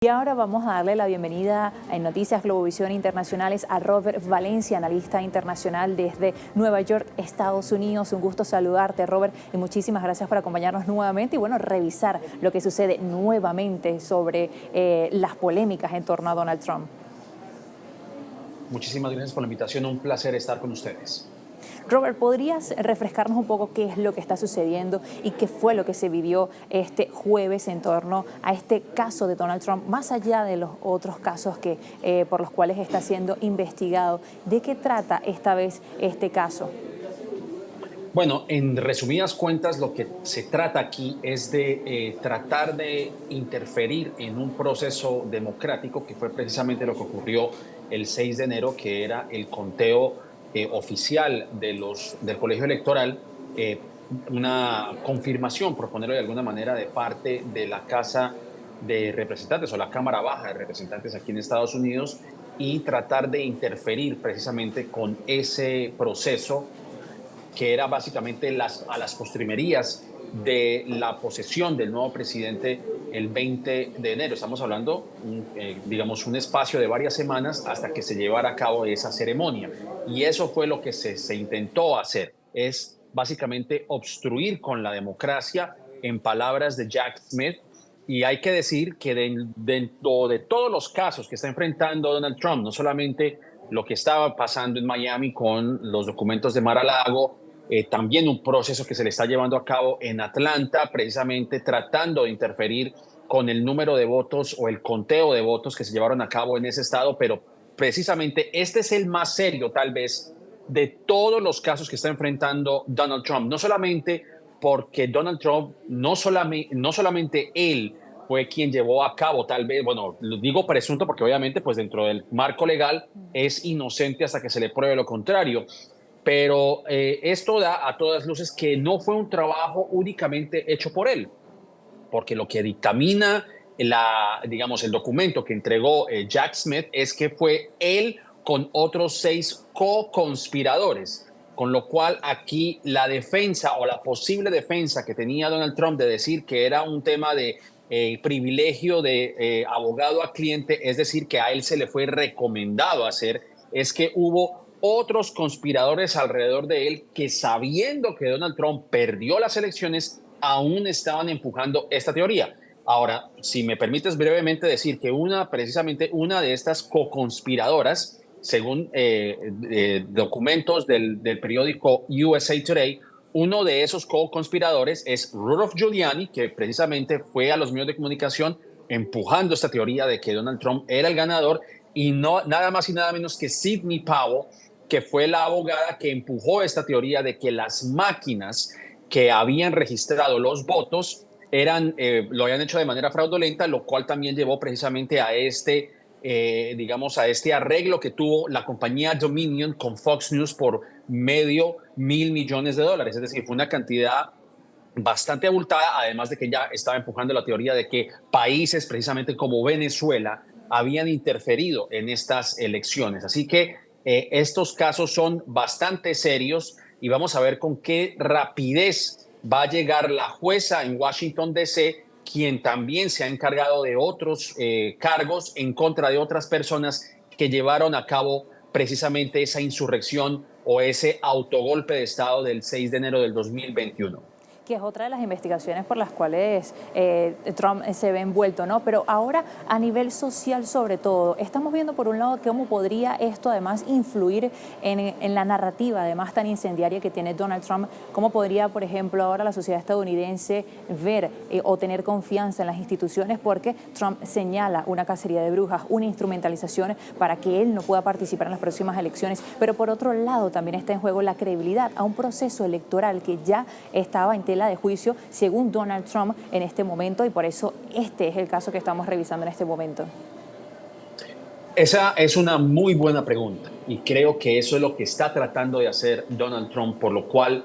Y ahora vamos a darle la bienvenida en Noticias Globovisión Internacionales a Robert Valencia, analista internacional desde Nueva York, Estados Unidos. Un gusto saludarte, Robert, y muchísimas gracias por acompañarnos nuevamente y bueno, revisar lo que sucede nuevamente sobre las polémicas en torno a Donald Trump. Muchísimas gracias por la invitación, un placer estar con ustedes. Robert, ¿podrías refrescarnos un poco qué es lo que está sucediendo y qué fue lo que se vivió este jueves en torno a este caso de Donald Trump, más allá de los otros casos por los cuales está siendo investigado? ¿De qué trata esta vez este caso? Bueno, en resumidas cuentas, lo que se trata aquí es de tratar de interferir en un proceso democrático, que fue precisamente lo que ocurrió el 6 de enero, que era el conteo oficial del colegio electoral, una confirmación, por ponerlo de alguna manera, de parte de la Casa de Representantes o la Cámara Baja de Representantes aquí en Estados Unidos, y tratar de interferir precisamente con ese proceso que era básicamente a las postrimerías de la posesión del nuevo presidente el 20 de enero. Estamos hablando, digamos, un espacio de varias semanas hasta que se llevara a cabo esa ceremonia. Y eso fue lo que se intentó hacer, es básicamente obstruir con la democracia, en palabras de Jack Smith. Y hay que decir que dentro de todos los casos que está enfrentando Donald Trump, no solamente lo que estaba pasando en Miami con los documentos de Mar-a-Lago, también un proceso que se le está llevando a cabo en Atlanta, precisamente tratando de interferir con el número de votos o el conteo de votos que se llevaron a cabo en ese estado, pero precisamente este es el más serio, tal vez, de todos los casos que está enfrentando Donald Trump. No solamente porque Donald Trump, no solamente él fue quien llevó a cabo, tal vez, bueno, lo digo presunto porque obviamente pues dentro del marco legal es inocente hasta que se le pruebe lo contrario, pero esto da a todas luces que no fue un trabajo únicamente hecho por él, porque lo que dictamina digamos, el documento que entregó Jack Smith es que fue él con otros 6 co-conspiradores, con lo cual aquí la defensa o la posible defensa que tenía Donald Trump de decir que era un tema de privilegio de abogado a cliente, es decir, que a él se le fue recomendado hacer, es que hubo otros conspiradores alrededor de él que, sabiendo que Donald Trump perdió las elecciones, aún estaban empujando esta teoría. Ahora, si me permites brevemente decir que precisamente una de estas co-conspiradoras, según documentos del periódico USA Today, uno de esos co-conspiradores es Rudolph Giuliani, que precisamente fue a los medios de comunicación empujando esta teoría de que Donald Trump era el ganador, y no nada más y nada menos que Sidney Powell, que fue la abogada que empujó esta teoría de que las máquinas que habían registrado los votos lo habían hecho de manera fraudulenta, lo cual también llevó precisamente a digamos, a este arreglo que tuvo la compañía Dominion con Fox News por $500 millones. Es decir, fue una cantidad bastante abultada, además de que ya estaba empujando la teoría de que países precisamente como Venezuela habían interferido en estas elecciones. Así que estos casos son bastante serios y vamos a ver con qué rapidez va a llegar la jueza en Washington, D.C., quien también se ha encargado de otros cargos en contra de otras personas que llevaron a cabo precisamente esa insurrección o ese autogolpe de Estado del 6 de enero del 2021. Que es otra de las investigaciones por las cuales Trump se ve envuelto, ¿no? Pero ahora a nivel social sobre todo, estamos viendo por un lado cómo podría esto además influir en la narrativa además tan incendiaria que tiene Donald Trump, cómo podría, por ejemplo, ahora la sociedad estadounidense ver o tener confianza en las instituciones, porque Trump señala una cacería de brujas, una instrumentalización para que él no pueda participar en las próximas elecciones, pero por otro lado también está en juego la credibilidad a un proceso electoral que ya estaba en tela de juicio según Donald Trump en este momento, y por eso este es el caso que estamos revisando en este momento. Esa es una muy buena pregunta y creo que eso es lo que está tratando de hacer Donald Trump, con lo cual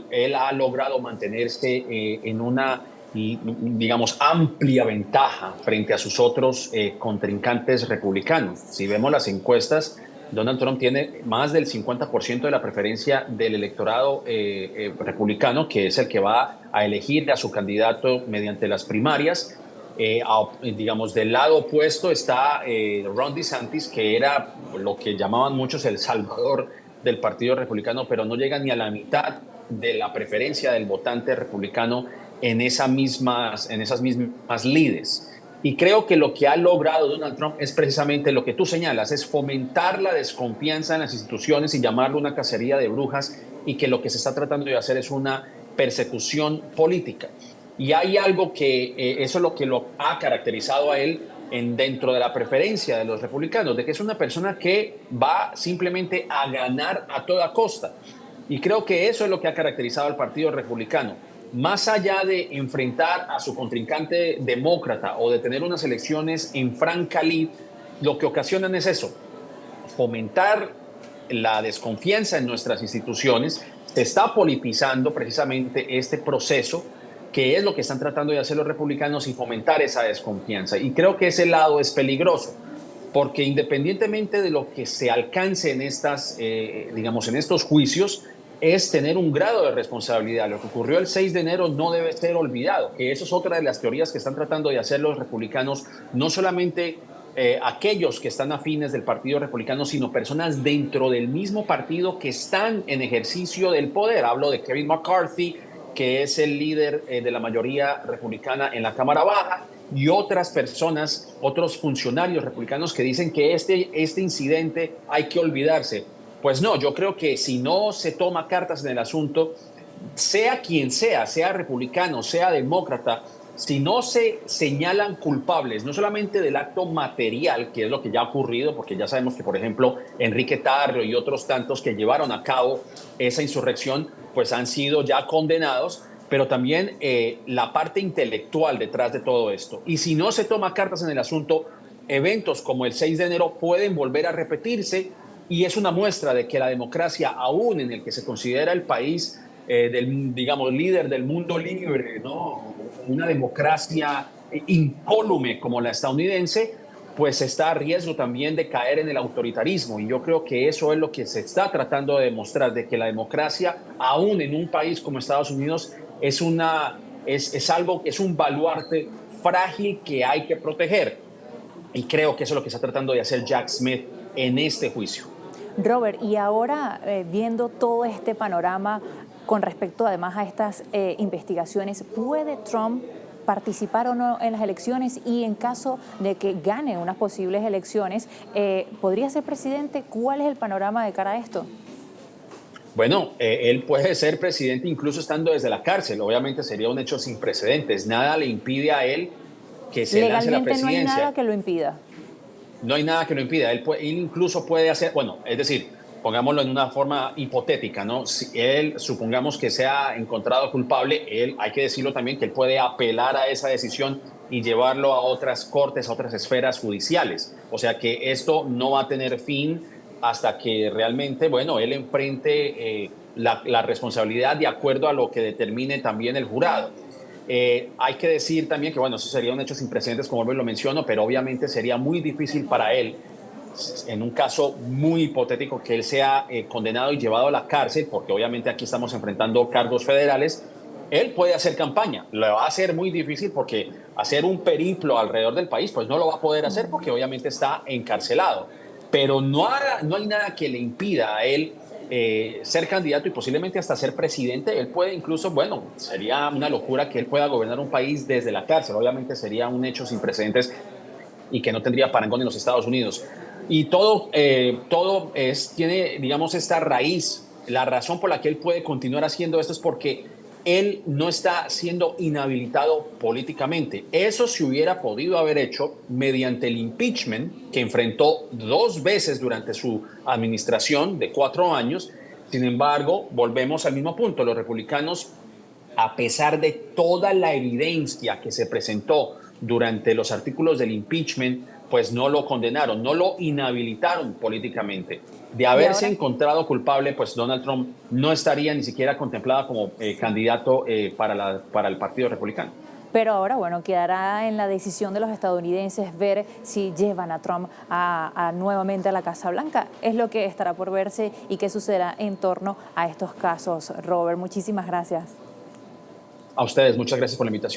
él ha logrado mantenerse en una, digamos, amplia ventaja frente a sus otros contrincantes republicanos. Si vemos las encuestas, Donald Trump tiene más del 50% de la preferencia del electorado republicano, que es el que va a elegir a su candidato mediante las primarias. digamos, del lado opuesto está Ron DeSantis, que era lo que llamaban muchos el salvador del Partido Republicano, pero no llega ni a la mitad de la preferencia del votante republicano en esas mismas lides. Y creo que lo que ha logrado Donald Trump es precisamente lo que tú señalas, es fomentar la desconfianza en las instituciones y llamarlo una cacería de brujas, y que lo que se está tratando de hacer es una persecución política. Y hay algo que eso es lo que lo ha caracterizado a él dentro de la preferencia de los republicanos, de que es una persona que va simplemente a ganar a toda costa. Y creo que eso es lo que ha caracterizado al Partido Republicano. Más allá de enfrentar a su contrincante demócrata o de tener unas elecciones en franca lid, lo que ocasionan es eso, fomentar la desconfianza en nuestras instituciones. Se está politizando precisamente este proceso, que es lo que están tratando de hacer los republicanos, y fomentar esa desconfianza. Y creo que ese lado es peligroso, porque independientemente de lo que se alcance en digamos, en estos juicios, es tener un grado de responsabilidad. Lo que ocurrió el 6 de enero no debe ser olvidado, que eso es otra de las teorías que están tratando de hacer los republicanos, no solamente aquellos que están afines del Partido Republicano, sino personas dentro del mismo partido que están en ejercicio del poder. Hablo de Kevin McCarthy, que es el líder de la mayoría republicana en la Cámara Baja, y otras personas, otros funcionarios republicanos que dicen que este incidente hay que olvidarse. Pues no, yo creo que si no se toma cartas en el asunto, sea quien sea republicano, sea demócrata, si no se señalan culpables, no solamente del acto material, que es lo que ya ha ocurrido, porque ya sabemos que, por ejemplo, Enrique Tarrio y otros tantos que llevaron a cabo esa insurrección, pues han sido ya condenados, pero también la parte intelectual detrás de todo esto. Y si no se toma cartas en el asunto, eventos como el 6 de enero pueden volver a repetirse, y es una muestra de que la democracia, aún en el que se considera el país digamos, líder del mundo libre, ¿no? Una democracia incólume como la estadounidense, pues está a riesgo también de caer en el autoritarismo. Y yo creo que eso es lo que se está tratando de demostrar, de que la democracia, aún en un país como Estados Unidos, es algo, es un baluarte frágil que hay que proteger. Y creo que eso es lo que está tratando de hacer Jack Smith en este juicio. Robert, y ahora viendo todo este panorama con respecto además a estas investigaciones, ¿puede Trump participar o no en las elecciones? Y en caso de que gane unas posibles elecciones, ¿podría ser presidente? ¿Cuál es el panorama de cara a esto? Bueno, él puede ser presidente incluso estando desde la cárcel. Obviamente sería un hecho sin precedentes. Nada le impide a él que se lance la Legalmente no hay presidencia. nada que lo impida. No hay nada que lo impida. Él incluso puede hacer, bueno, es decir, pongámoslo en una forma hipotética, ¿no? Si él, supongamos que sea encontrado culpable, hay que decirlo también que él puede apelar a esa decisión y llevarlo a otras cortes, a otras esferas judiciales. O sea que esto no va a tener fin hasta que realmente, bueno, él enfrente la responsabilidad de acuerdo a lo que determine también el jurado. Hay que decir también que, bueno, eso sería un hecho sin precedentes, como lo menciono, pero obviamente sería muy difícil para él, en un caso muy hipotético, que él sea condenado y llevado a la cárcel, porque obviamente aquí estamos enfrentando cargos federales. Él puede hacer campaña, lo va a hacer muy difícil, porque hacer un periplo alrededor del país, pues no lo va a poder hacer, porque obviamente está encarcelado. Pero no hay nada que le impida a él ser candidato y posiblemente hasta ser presidente. Él puede incluso, bueno, sería una locura que él pueda gobernar un país desde la cárcel. Obviamente sería un hecho sin precedentes y que no tendría parangón en los Estados Unidos. Y todo tiene, digamos, esta raíz. La razón por la que él puede continuar haciendo esto es porque él no está siendo inhabilitado políticamente. Eso se hubiera podido haber hecho mediante el impeachment que enfrentó 2 veces durante su administración de 4 años. Sin embargo, volvemos al mismo punto. Los republicanos, a pesar de toda la evidencia que se presentó durante los artículos del impeachment, pues no lo condenaron, no lo inhabilitaron políticamente. De Y haberse ahora, encontrado culpable, pues Donald Trump no estaría ni siquiera contemplado como candidato para el Partido Republicano. pero ahora, bueno, quedará en la decisión de los estadounidenses ver si llevan a Trump nuevamente a la Casa Blanca. Es lo que estará por verse y qué sucederá en torno a estos casos. Robert, muchísimas gracias. A ustedes, muchas gracias por la invitación.